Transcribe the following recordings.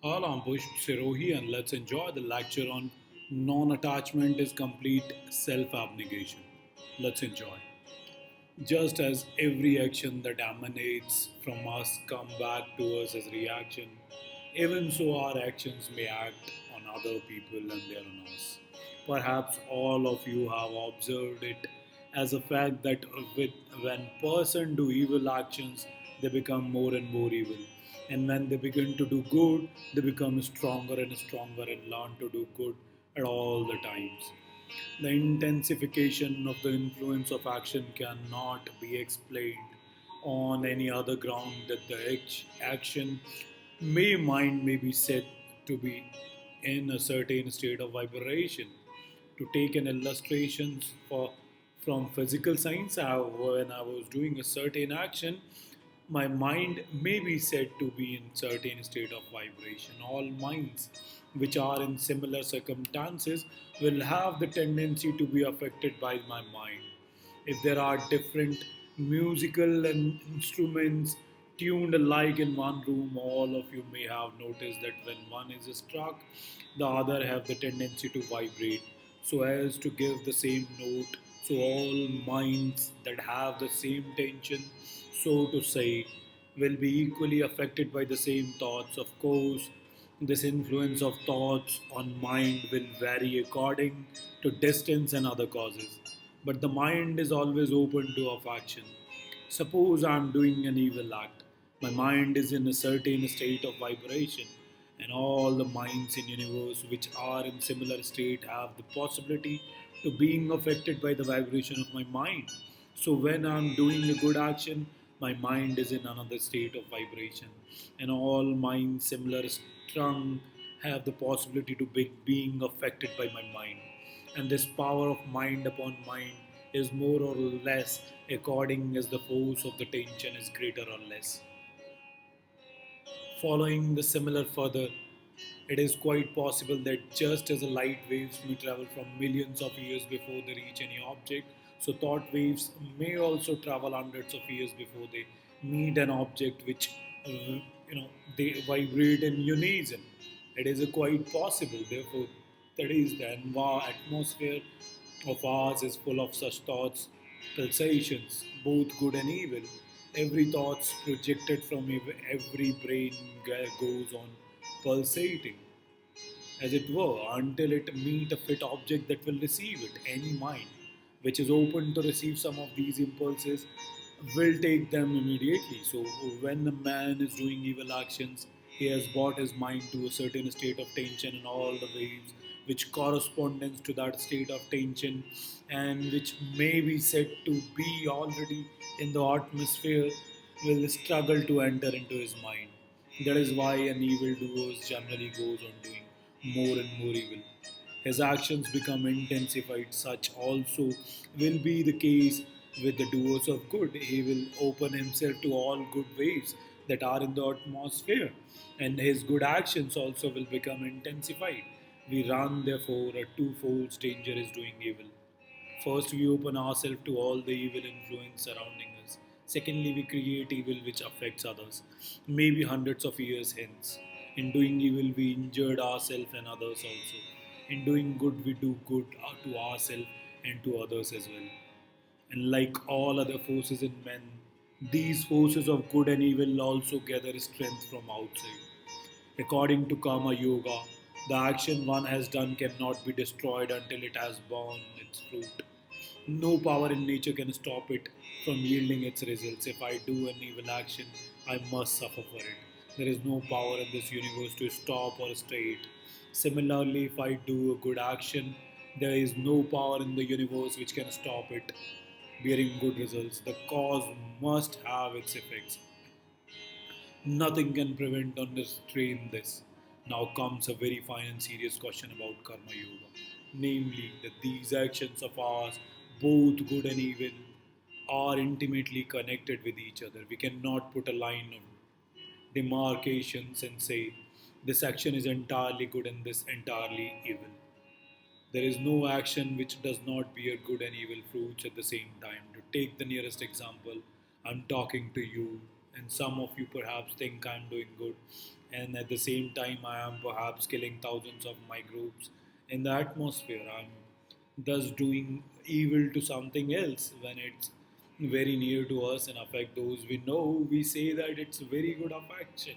All I'm Pushp Sirohi and let's enjoy the lecture on non-attachment is complete self-abnegation. Let's enjoy. Just as every action that emanates from us come back to us as reaction, even so our actions may act on other people and they are on us. Perhaps all of you have observed it as a fact that when person do evil actions, they become more and more evil. And when they begin to do good, they become stronger and stronger and learn to do good at all the times. The intensification of the influence of action cannot be explained on any other ground that the action mind may be said to be in a certain state of vibration. To take an illustration from physical science, when I was doing a certain action, my mind may be said to be in certain state of vibration. All minds which are in similar circumstances will have the tendency to be affected by my mind. If there are different musical and instruments tuned alike in one room, all of you may have noticed that when one is struck, the other have the tendency to vibrate so as to give the same note. So all minds that have the same tension, so to say, will be equally affected by the same thoughts. Of course, this influence of thoughts on mind will vary according to distance and other causes. But the mind is always open to of action. Suppose I am doing an evil act. My mind is in a certain state of vibration, and all the minds in universe which are in similar state have the possibility to being affected by the vibration of my mind. So when I'm doing a good action, my mind is in another state of vibration, and all minds similar strung have the possibility to be being affected by my mind. And this power of mind upon mind is more or less according as the force of the tension is greater or less. Following the similar further, it is quite possible that just as the light waves may travel from millions of years before they reach any object, so thought waves may also travel hundreds of years before they meet an object which they vibrate in unison. It is a quite possible. Therefore, that is the atmosphere of ours is full of such thoughts, pulsations, both good and evil. Every thought's projected from every brain goes on pulsating, as it were, until it meet a fit object that will receive it. Any mind which is open to receive some of these impulses will take them immediately. So when a man is doing evil actions, he has brought his mind to a certain state of tension, and all the waves which correspondence to that state of tension and which may be said to be already in the atmosphere will struggle to enter into his mind. That is why an evildoer generally goes on doing more and more evil. His actions become intensified. Such also will be the case with the doers of good. He will open himself to all good waves that are in the atmosphere, and his good actions also will become intensified. We run, therefore, a twofold danger is doing evil. First, we open ourselves to all the evil influence surrounding us. Secondly, we create evil which affects others, maybe hundreds of years hence. In doing evil, we injured ourselves and others also. In doing good, we do good to ourselves and to others as well. And like all other forces in men, these forces of good and evil also gather strength from outside. According to Karma Yoga, the action one has done cannot be destroyed until it has borne its fruit. No power in nature can stop it from yielding its results. If I do an evil action, I must suffer for it. There is no power in this universe to stop or stay it. Similarly, if I do a good action, there is no power in the universe which can stop it bearing good results. The cause must have its effects. Nothing can prevent or restrain this. Now comes a very fine and serious question about Karma Yoga, namely that these actions of ours, both good and evil, are intimately connected with each other. We cannot put a line of demarcations and say this action is entirely good and this entirely evil. There is no action which does not bear good and evil fruits at the same time. To take the nearest example, I'm talking to you, and some of you perhaps think I'm doing good, and at the same time I am perhaps killing thousands of microbes in the atmosphere. I'm thus doing evil to something else when it's very near to us and affect those we know. We say that it's very good affection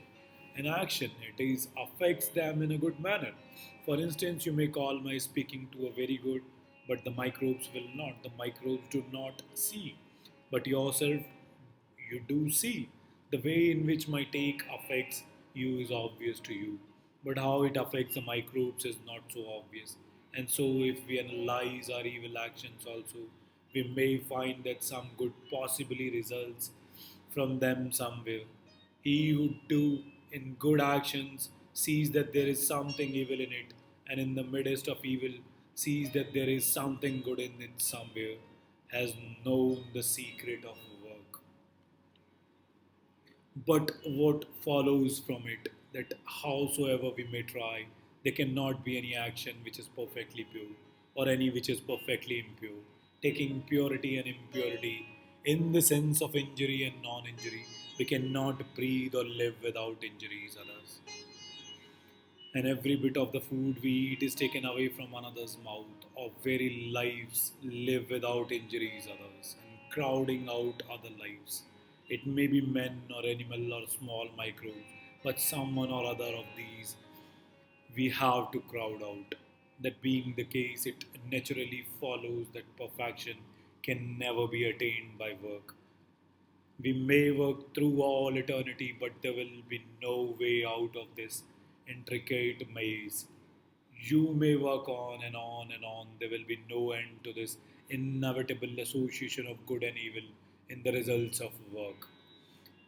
and action. It is affects them in a good manner. For instance, you may call my speaking to a very good, but the microbes will not. The microbes do not see, but yourself you do see. The way in which my take affects you is obvious to you, but how it affects the microbes is not so obvious. And so, if we analyze our evil actions also, we may find that some good possibly results from them somewhere. He who do in good actions sees that there is something evil in it, and in the midst of evil sees that there is something good in it somewhere, has known the secret of work. But what follows from it, that howsoever we may try, there cannot be any action which is perfectly pure, or any which is perfectly impure. Taking purity and impurity in the sense of injury and non injury, we cannot breathe or live without injuries others, and every bit of the food we eat is taken away from another's mouth. Our very lives live without injuries others and crowding out other lives. It may be men or animal or small microbes, but someone or other of these we have to crowd out. That being the case, it naturally follows that perfection can never be attained by work. We may work through all eternity, but there will be no way out of this intricate maze. You may work on and on and on. There will be no end to this inevitable association of good and evil in the results of work.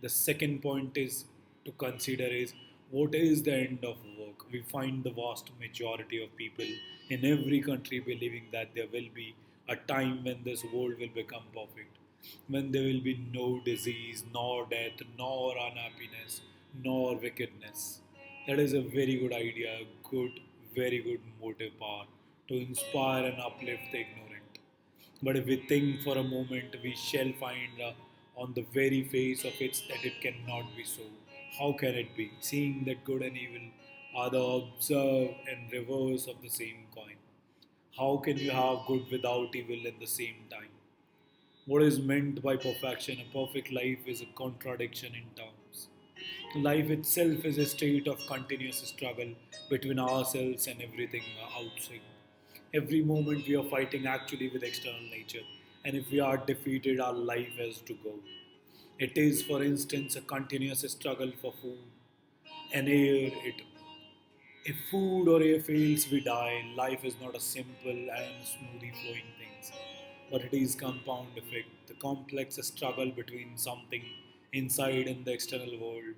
The second point is to consider is what is the end of work. We find the vast majority of people in every country believing that there will be a time when this world will become perfect, when there will be no disease, nor death, nor unhappiness, nor wickedness. That is a very good idea, a good, very good motive power to inspire and uplift the ignorant. But if we think for a moment, we shall find on the very face of it that it cannot be so. How can it be? Seeing that good and evil are the observe and reverse of the same coin. How can you have good without evil at the same time? What is meant by perfection? A perfect life is a contradiction in terms. Life itself is a state of continuous struggle between ourselves and everything outside. Every moment we are fighting actually with external nature, and if we are defeated, our life has to go. It is, for instance, a continuous struggle for food and air. If food or air fails, we die. Life is not a simple and smoothly flowing thing, but it is compound effect, the complex struggle between something inside and the external world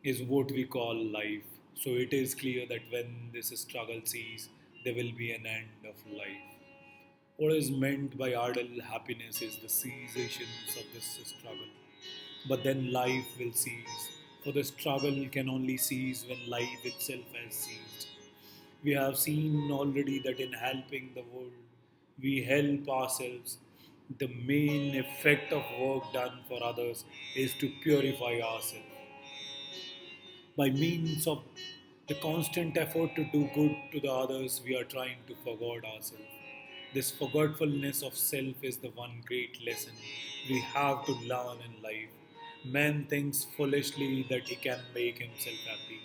is what we call life. So it is clear that when this struggle ceases, there will be an end of life. What is meant by idle happiness is the cessation of this struggle. But then life will cease, for the struggle can only cease when life itself has ceased. We have seen already that in helping the world, we help ourselves. The main effect of work done for others is to purify ourselves by means of the constant effort to do good to the others. We are trying to forget ourselves. This forgetfulness of self is the one great lesson we have to learn in life. Man thinks foolishly that he can make himself happy,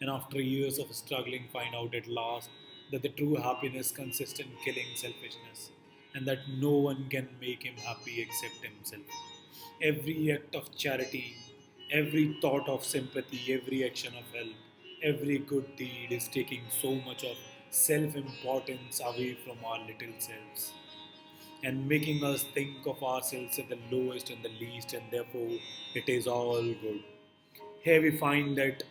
and after years of struggling, find out at last that the true happiness consists in killing selfishness, and that no one can make him happy except himself. Every act of charity, every thought of sympathy, every action of help, every good deed is taking so much of self importance away from our little selves and making us think of ourselves as the lowest and the least, and therefore it is all good. Here we find that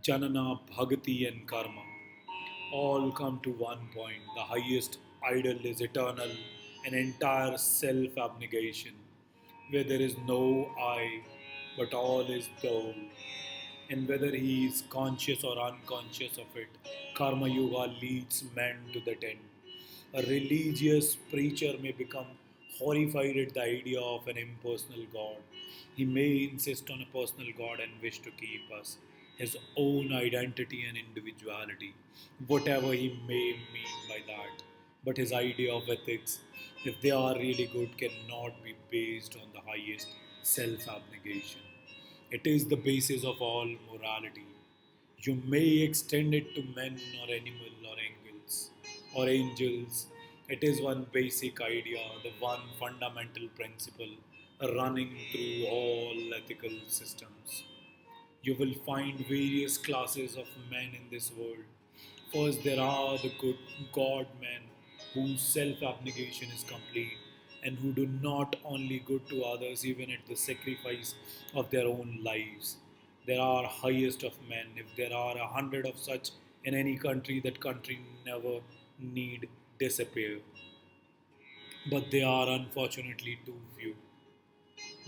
Janana, Bhagati, and Karma all come to one point. The highest ideal is eternal, an entire self abnegation, where there is no I, but all is thou. And whether he is conscious or unconscious of it, Karma Yoga leads man to that end. A religious preacher may become horrified at the idea of an impersonal God. He may insist on a personal God and wish to keep us his own identity and individuality, whatever he may mean by that. But his idea of ethics, if they are really good, cannot be based on the highest self abnegation. It is the basis of all morality. You may extend it to men or animal or angels. It is one basic idea, the one fundamental principle running through all ethical systems. You will find various classes of men in this world. First, there are the good God men whose self abnegation is complete and who do not only good to others even at the sacrifice of their own lives. There are highest of men. If there are 100 of such in any country, that country never need disappear. But they are unfortunately too few.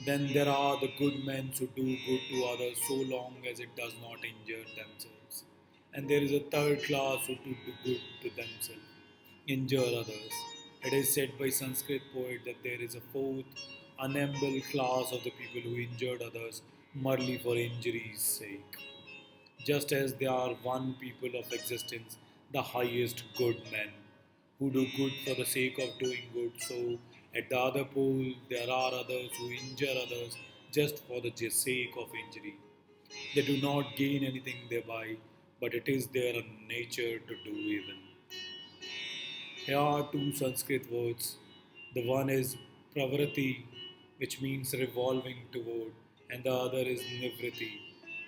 Then there are the good men who do good to others so long as it does not injure themselves. And there is a third class who do good to themselves, injure others. It is said by Sanskrit poet that there is a fourth, unable class of the people who injured others merely for injury's sake. Just as there are one people of existence, the highest good men, who do good for the sake of doing good, so at the other pole there are others who injure others just for the sake of injury. They do not gain anything thereby, but it is their nature to do evil. Here are two Sanskrit words. The one is pravrati, which means revolving toward, and the other is nivriti,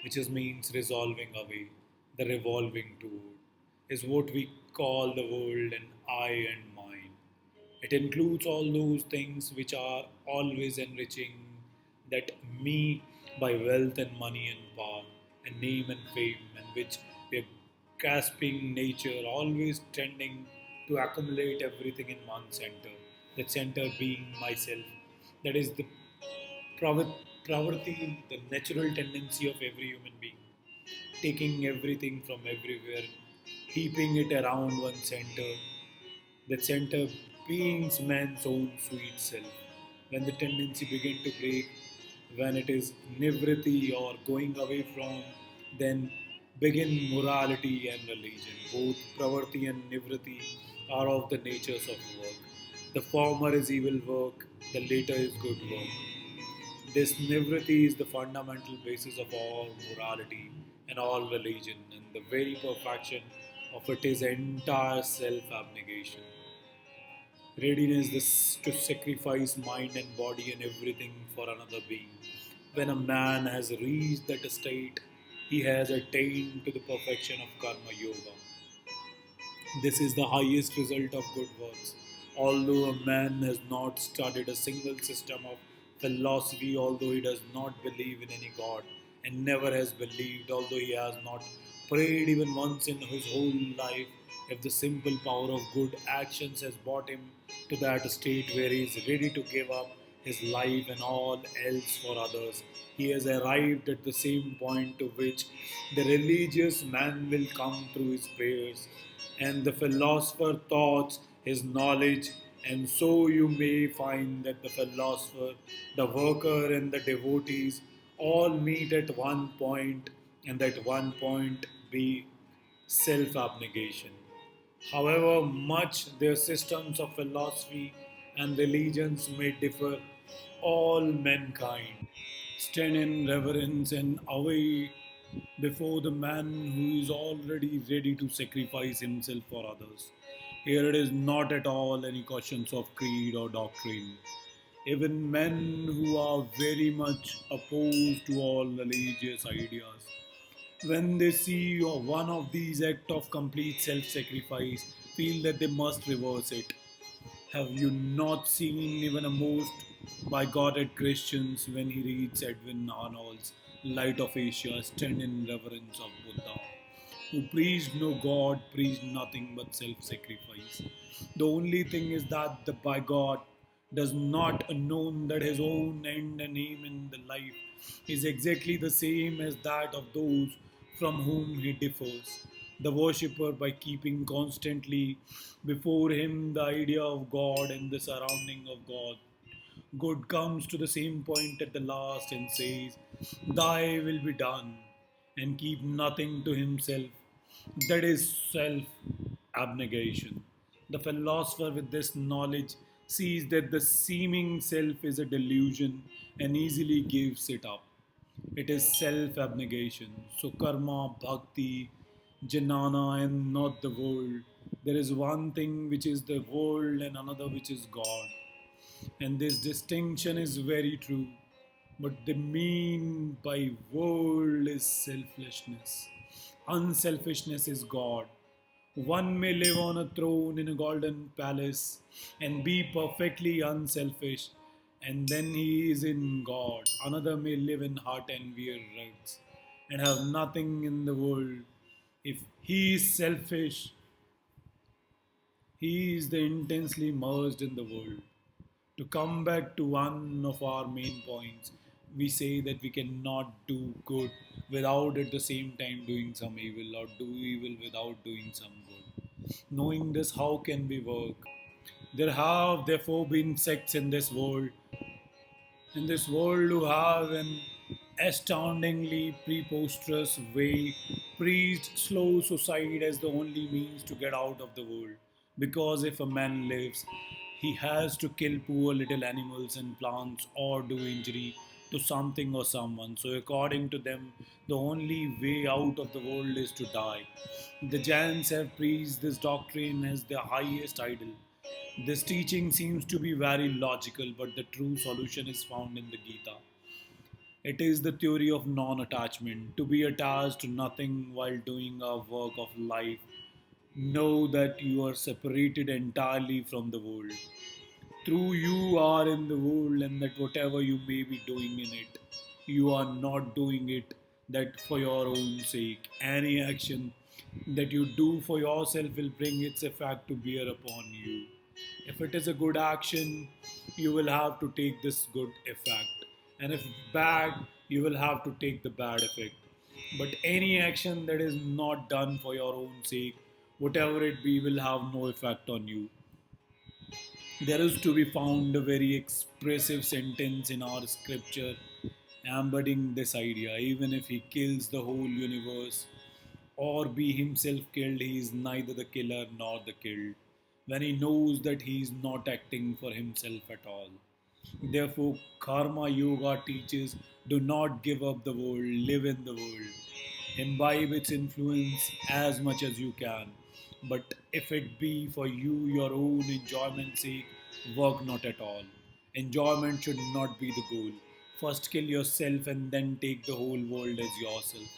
which is means resolving away. The revolving toward is what we call the world and I and mine. It includes all those things which are always enriching that me by wealth and money and power and name and fame, and which we are grasping nature, always tending to accumulate everything in one center. That center being myself. That is the poverty, the natural tendency of every human being, taking everything from everywhere, heaping it around one center, that center being man's own sweet self. When the tendency begin to break, when it is nivriti or going away from, then begin morality and religion. Both pravarti and nivriti are of the natures of work. The former is evil work, the later is good work. This nivriti is the fundamental basis of all morality and all religion, and the very perfection of it is entire self abnegation. Readiness to sacrifice mind and body and everything for another being. When a man has reached that state, he has attained to the perfection of karma yoga. This is the highest result of good works. Although a man has not studied a single system of philosophy, although he does not believe in any God, and never has believed, although he has not prayed even once in his whole life, if the simple power of good actions has brought him to that state where he is ready to give up his life and all else for others, he has arrived at the same point to which the religious man will come through his prayers and the philosopher thoughts his knowledge, and so you may find that the philosopher, the worker, and the devotees all meet at one point, and that one point be self abnegation. However much their systems of philosophy and religions may differ, all mankind stand in reverence and away before the man who is already ready to sacrifice himself for others. Here it is not at all any questions of creed or doctrine. Even men who are very much opposed to all religious ideas, when they see one of these acts of complete self sacrifice, feel that they must reverse it. Have you not seen even a most bigoted Christians when he reads Edwin Arnold's Light of Asia stand in reverence of Buddha, who preached no God, preached nothing but self sacrifice? The only thing is that the by God does not know that his own end and aim in the life is exactly the same as that of those from whom he differs. The worshipper, by keeping constantly before him the idea of God and the surrounding of God, God comes to the same point at the last and says, Thy will be done. and keep nothing to himself. That is self abnegation. The philosopher with this knowledge sees that the seeming self is a delusion and easily gives it up. It is self abnegation. So, karma, bhakti, jnana, and not the world. There is one thing which is the world and another which is God. And this distinction is very true. But the mean by world is selflessness. Unselfishness is God. One may live on a throne in a golden palace and be perfectly unselfish, and then he is in God. Another may live in hut and wear rags and have nothing in the world. If he is selfish, he is the intensely merged in the world. To come back to one of our main points, we say that we cannot do good without at the same time doing some evil, or do evil without doing some good. Knowing this, how can we work? There have therefore been sects in this world who have an astoundingly preposterous way preached slow suicide as the only means to get out of the world. Because if a man lives, he has to kill poor little animals and plants or do injury to something or someone. So, according to them, the only way out of the world is to die. The Jains have preached this doctrine as their highest idol. This teaching seems to be very logical, but the true solution is found in the Gita. It is the theory of non attachment, to be attached to nothing while doing our work of life. Know that you are separated entirely from the world. Through you are in the world, and that whatever you may be doing in it, you are not doing it that for your own sake. Any action that you do for yourself will bring its effect to bear upon you. If it is a good action, you will have to take this good effect. And if bad, you will have to take the bad effect. But any action that is not done for your own sake, whatever it be, will have no effect on you. There is to be found a very expressive sentence in our scripture embodying this idea. Even if he kills the whole universe or be himself killed, he is neither the killer nor the killed, when he knows that he is not acting for himself at all. Therefore, Karma Yoga teaches do not give up the world, live in the world. Imbibe its influence as much as you can. But if it be for you your own enjoyment's sake, work not at all. Enjoyment should not be the goal. First kill yourself and then take the whole world as yourself.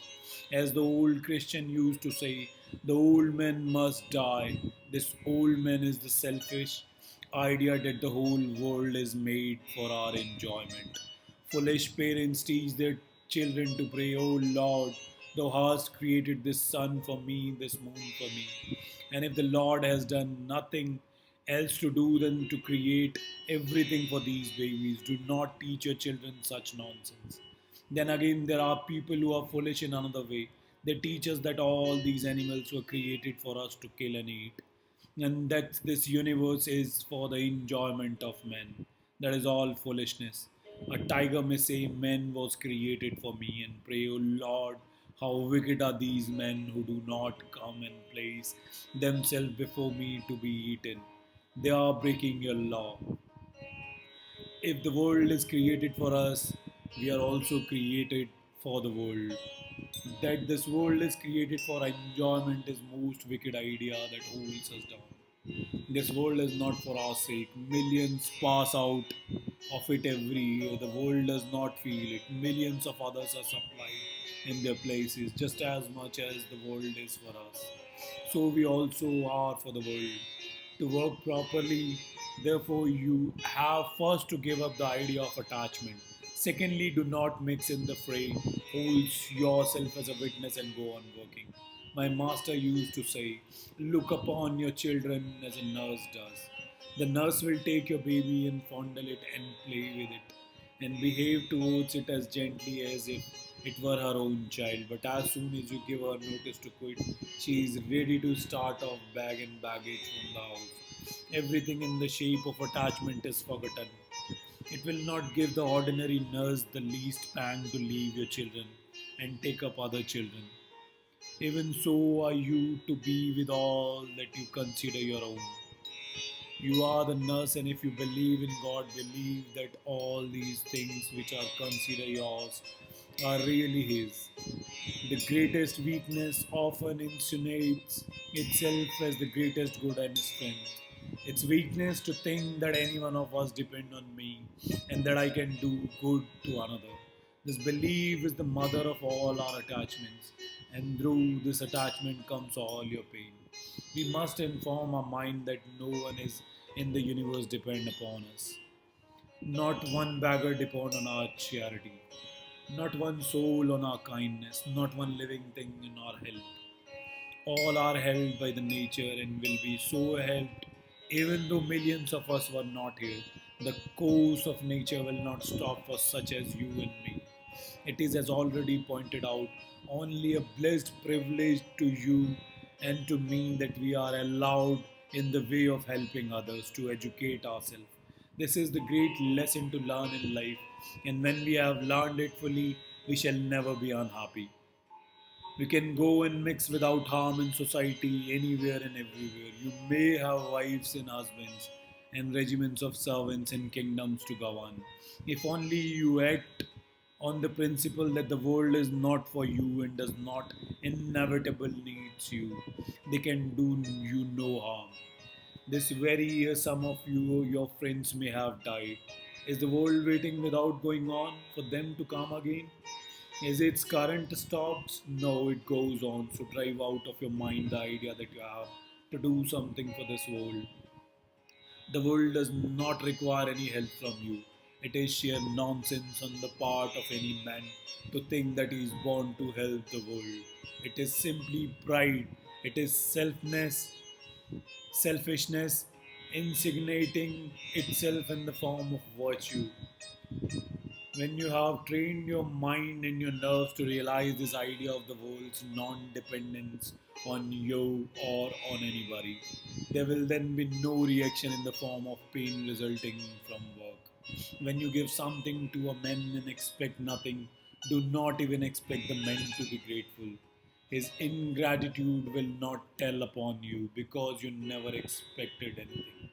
As the old Christian used to say, the old man must die. This old man is the selfish idea that the whole world is made for our enjoyment. Foolish parents teach their children to pray, "Oh Lord, thou hast created this sun for me, this moon for me." And if the Lord has done nothing else to do than to create everything for these babies, do not teach your children such nonsense. Then again, there are people who are foolish in another way. They teach us that all these animals were created for us to kill and eat, and that this universe is for the enjoyment of men. That is all foolishness. A tiger may say, "Man was created for me," and pray, "O Lord, how wicked are these men who do not come and place themselves before me to be eaten. They are breaking your law." If the world is created for us, we are also created for the world. That this world is created for enjoyment is most wicked idea that holds us down. This world is not for our sake. Millions pass out of it every year. The world does not feel it. Millions of others are supplied in their places just as much as the world is for us. So we also are for the world. To work properly, therefore, you have first to give up the idea of attachment. Secondly, do not mix in the fray. Hold yourself as a witness and go on working. My master used to say, "Look upon your children as a nurse does. The nurse will take your baby and fondle it and play with it and behave towards it as gently as if it were her own child. But as soon as you give her notice to quit, she is ready to start off bag and baggage from the house. Everything in the shape of attachment is forgotten. It will not give the ordinary nurse the least pang to leave your children and take up other children. Even so are you to be with all that you consider your own. You are the nurse, and if you believe in God, believe that all these things which are considered yours are really His. The greatest weakness often insinuates itself as the greatest good and strength. It's weakness to think that any one of us depend on me and that I can do good to another. This belief is the mother of all our attachments, and through this attachment comes all your pain. We must inform our mind that no one is in the universe depend upon us. Not one beggar depend on our charity. Not one soul on our kindness. Not one living thing in our help. All are held by the nature and will be so helped even though millions of us were not here. The course of nature will not stop for such as you and me. It is, as already pointed out, only a blessed privilege to you and to me that we are allowed in the way of helping others to educate ourselves. This is the great lesson to learn in life, and when we have learned it fully, we shall never be unhappy. We can go and mix without harm in society anywhere and everywhere. You may have wives and husbands and regiments of servants and kingdoms to govern. If only you act on the principle that the world is not for you and does not inevitable needs you, they can do you no harm. This very year, some of you, your friends may have died. Is the world waiting without going on for them to come again? Is its current stops? No, it goes on. So drive out of your mind the idea that you have to do something for this world. The world does not require any help from you. It is sheer nonsense on the part of any man to think that he is born to help the world. It is simply pride. It is selfishness, insignating itself in the form of virtue. When you have trained your mind and your nerves to realize this idea of the world's non dependence on you or on anybody, there will then be no reaction in the form of pain resulting from work. When you give something to a man and expect nothing, do not even expect the man to be grateful. His ingratitude will not tell upon you because you never expected anything.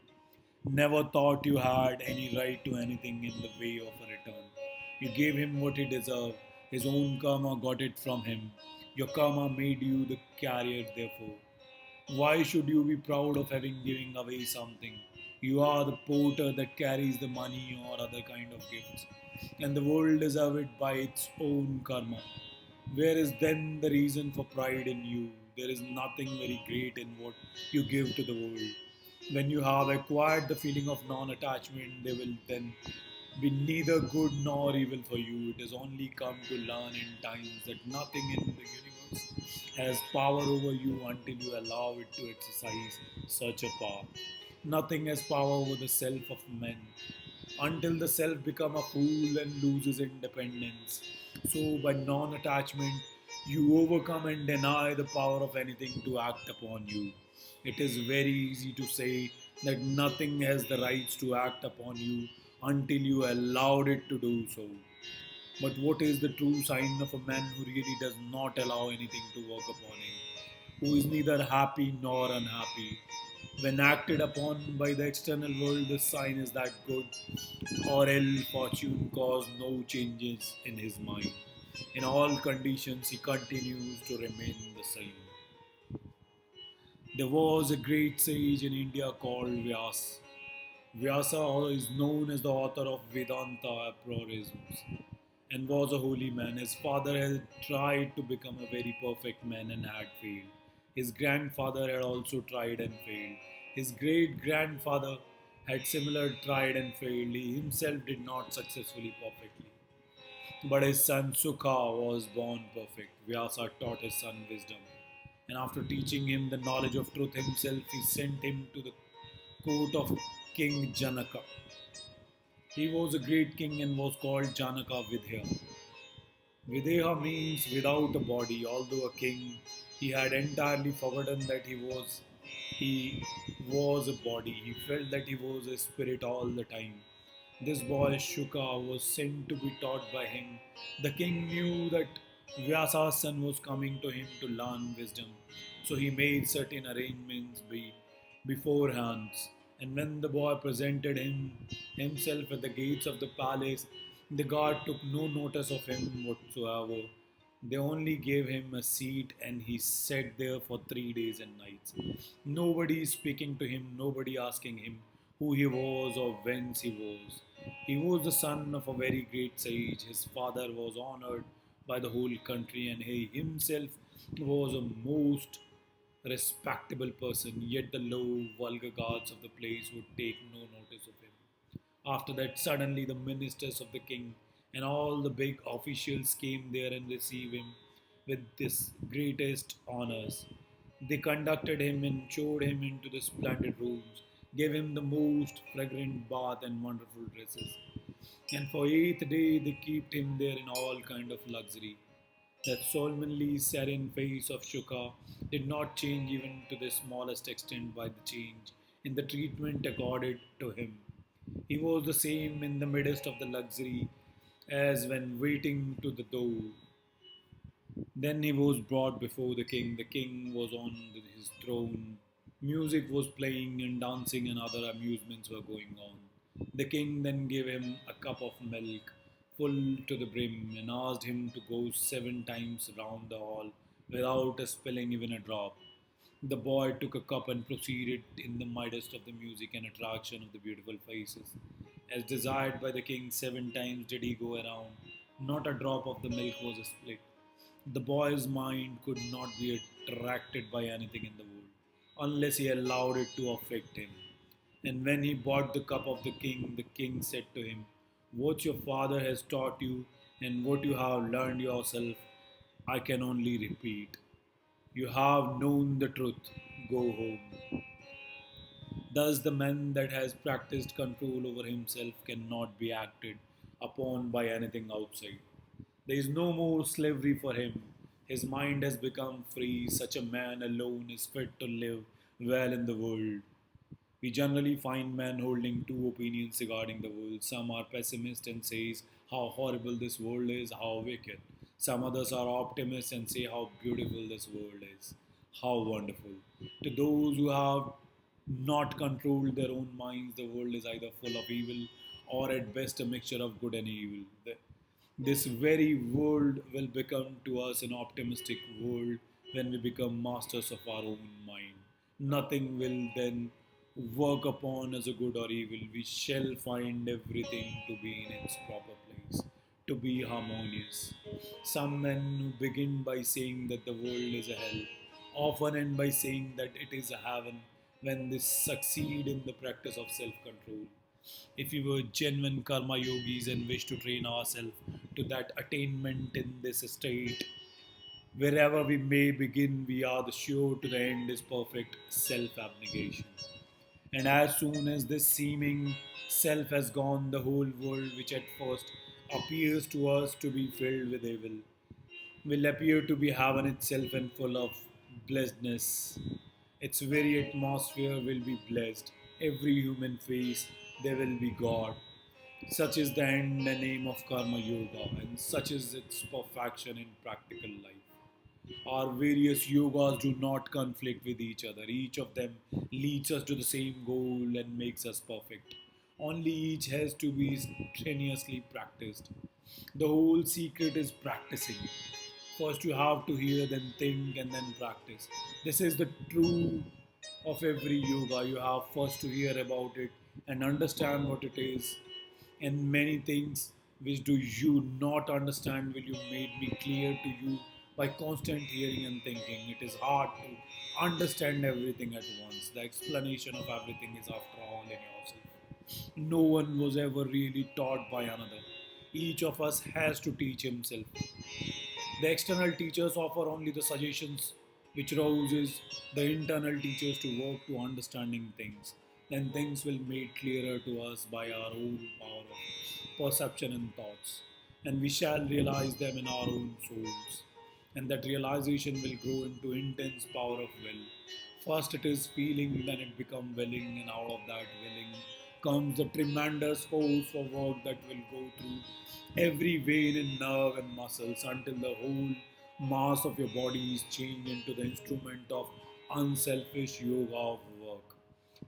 Never thought you had any right to anything in the way of a return. You gave him what he deserved. His own karma got it from him. Your karma made you the carrier, therefore. Why should you be proud of having giving away something? You are the porter that carries the money or other kind of gifts, and the world deserves it by its own karma. Where is then the reason for pride in you? There is nothing very great in what you give to the world. When you have acquired the feeling of non attachment, there will then be neither good nor evil for you. It has only come to learn in times that nothing in the universe has power over you until you allow it to exercise such a power. Nothing has power over the self of men until the self become a fool and loses independence. So by non-attachment, you overcome and deny the power of anything to act upon you. It is very easy to say that nothing has the rights to act upon you until you allowed it to do so. But what is the true sign of a man who really does not allow anything to work upon him? Who is neither happy nor unhappy? When acted upon by the external world, the sign is that good or ill fortune cause no changes in his mind. In all conditions, he continues to remain the same. There was a great sage in India called Vyas. Vyasa is known as the author of Vedanta aphorisms and was a holy man. His father had tried to become a very perfect man and had failed. His grandfather had also tried and failed. His great grandfather had similar tried and failed. He himself did not successfully perfectly. But his son Sukha was born perfect. Vyasa taught his son wisdom. And after teaching him the knowledge of truth himself, he sent him to the court of King Janaka. He was a great king and was called Janaka Vidya. Videha means without a body. Although a king, he had entirely forgotten that he was a body. He felt that he was a spirit all the time. This boy Shuka was sent to be taught by him. The king knew that Vyasa's son was coming to him to learn wisdom, so he made certain arrangements beforehand. And when the boy presented himself at the gates of the palace, the guard took no notice of him whatsoever. They only gave him a seat and he sat there for 3 days and nights. Nobody speaking to him, nobody asking him who he was or whence he was. He was the son of a very great sage. His father was honored by the whole country and he himself was a most respectable person, yet the low, vulgar guards of the place would take no notice of him. After that, suddenly the ministers of the king and all the big officials came there and received him with this greatest honors. They conducted him and showed him into the splendid rooms, gave him the most fragrant bath and wonderful dresses. And for 8th day they kept him there in all kind of luxury. That solemnly serene face of Shuka did not change even to the smallest extent by the change in the treatment accorded to him. He was the same in the midst of the luxury as when waiting to the door. Then he was brought before the king. The king was on his throne. Music was playing and dancing and other amusements were going on. The king then gave him a cup of milk full to the brim and asked him to go 7 times round the hall without spilling even a drop. The boy took a cup and proceeded in the midst of the music and attraction of the beautiful faces. As desired by the king, 7 times did he go around. Not a drop of the milk was spilled. The boy's mind could not be attracted by anything in the world unless he allowed it to affect him. And when he bought the cup of the king said to him, "What your father has taught you and what you have learned yourself, I can only repeat. You have known the truth. Go home." Thus, the man that has practiced control over himself cannot be acted upon by anything outside. There is no more slavery for him. His mind has become free. Such a man alone is fit to live well in the world. We generally find men holding two opinions regarding the world. Some are pessimists and says how horrible this world is, how wicked. Some others are optimists and say how beautiful this world is, how wonderful. To those who have not controlled their own minds, the world is either full of evil or at best a mixture of good and evil. This very world will become to us an optimistic world when we become masters of our own mind. Nothing will then work upon as a good or evil. We shall find everything to be in its proper place, to be harmonious. Some men who begin by saying that the world is a hell often end by saying that it is a heaven when they succeed in the practice of self control. If we were genuine karma yogis and wish to train ourselves to that attainment in this state, wherever we may begin, we are the sure to the end is perfect self abnegation. And as soon as this seeming self has gone, the whole world, which at first appears to us to be filled with evil, will appear to be heaven itself and full of blessedness. Its very atmosphere will be blessed. Every human face, there will be God. Such is the end and aim of Karma Yoga, and such is its perfection in practical life. Our various yogas do not conflict with each other. Each of them leads us to the same goal and makes us perfect. Only each has to be strenuously practiced. The whole secret is practicing. First, you have to hear, then think, and then practice. This is the true of every yoga. You have first to hear about it and understand what it is. And many things which do you not understand will you made me clear to you by constant hearing and thinking. It is hard to understand everything at once. The explanation of everything is after all in yourself. No one was ever really taught by another. Each of us has to teach himself. The external teachers offer only the suggestions which rouses the internal teachers to work to understanding things. Then things will made clearer to us by our own power of perception and thoughts. And we shall realize them in our own souls. And that realization will grow into intense power of will. First it is feeling, then it become willing, and out of that willing comes the tremendous force for work that will go through every vein and nerve and muscles until the whole mass of your body is changed into the instrument of unselfish yoga of work.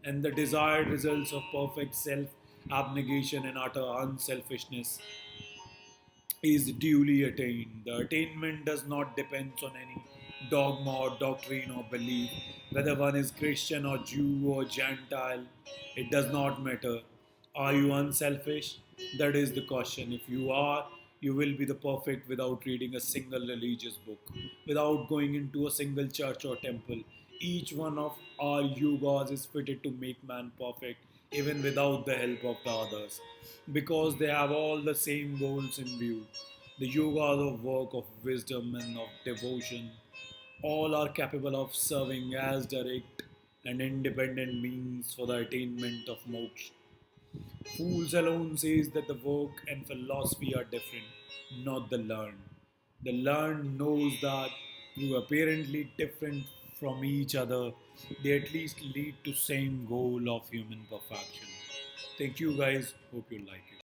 And the desired results of perfect self abnegation and utter unselfishness is duly attained. The attainment does not depend on any dogma or doctrine or belief, whether one is Christian or Jew or Gentile, it does not matter. Are you unselfish? That is the question. If you are, you will be the perfect without reading a single religious book, without going into a single church or temple. Each one of our yogas is fitted to make man perfect, even without the help of the others, because they have all the same goals in view. The yogas of work, of wisdom, and of devotion, all are capable of serving as direct and independent means for the attainment of moksha. Fools alone says that the work and philosophy are different, not the learned. The learned knows that through apparently different from each other, they at least lead to same goal of human perfection. Thank you guys. Hope you like it.